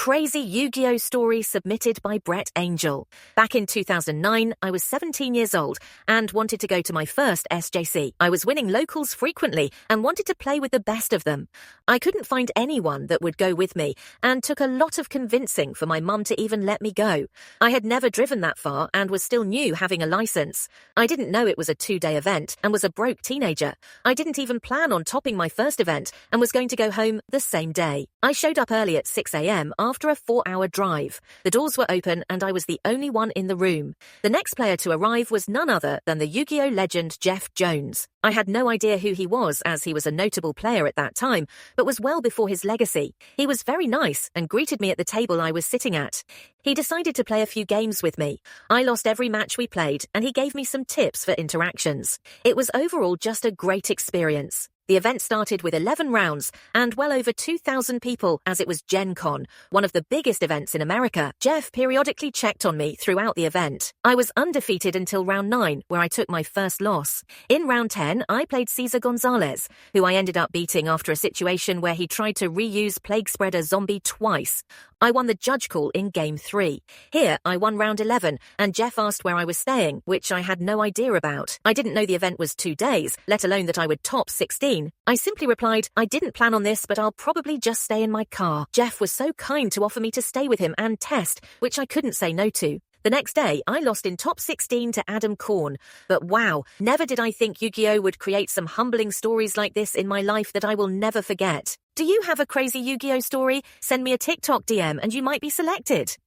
crazy Yu-Gi-Oh story submitted by Brett Angel. Back in 2009, I was 17 years old and wanted to go to my first SJC. I was winning locals frequently and wanted to play with the best of them. I couldn't find anyone that would go with me and took a lot of convincing for my mum to even let me go. I had never driven that far and was still new having a license. I didn't know it was a 2-day event and was a broke teenager. I didn't even plan on topping my first event and was going to go home the same day. I showed up early at 6 a.m. after a 4-hour drive. The doors were open and I was the only one in the room. The next player to arrive was none other than the Yu-Gi-Oh legend Jeff Jones. I had no idea who he was, as he was a notable player at that time, but was well before his legacy. He was very nice and greeted me at the table I was sitting at. He decided to play a few games with me. I lost every match we played and he gave me some tips for interactions. It was overall just a great experience. The event started with 11 rounds and well over 2,000 people, as it was Gen Con, one of the biggest events in America. Jeff periodically checked on me throughout the event. I was undefeated until round 9, where I took my first loss. In round 10, I played Cesar Gonzalez, who I ended up beating after a situation where he tried to reuse Plague Spreader Zombie twice. I won the judge call in Game 3. Here, I won round 11, and Jeff asked where I was staying, which I had no idea about. I didn't know the event was 2 days, let alone that I would top 16. I simply replied, I didn't plan on this, but I'll probably just stay in my car. Jeff was so kind to offer me to stay with him and test, which I couldn't say no to. The next day, I lost in top 16 to Adam Korn. But wow, never did I think Yu-Gi-Oh would create some humbling stories like this in my life that I will never forget. Do you have a crazy Yu-Gi-Oh story? Send me a TikTok DM and you might be selected.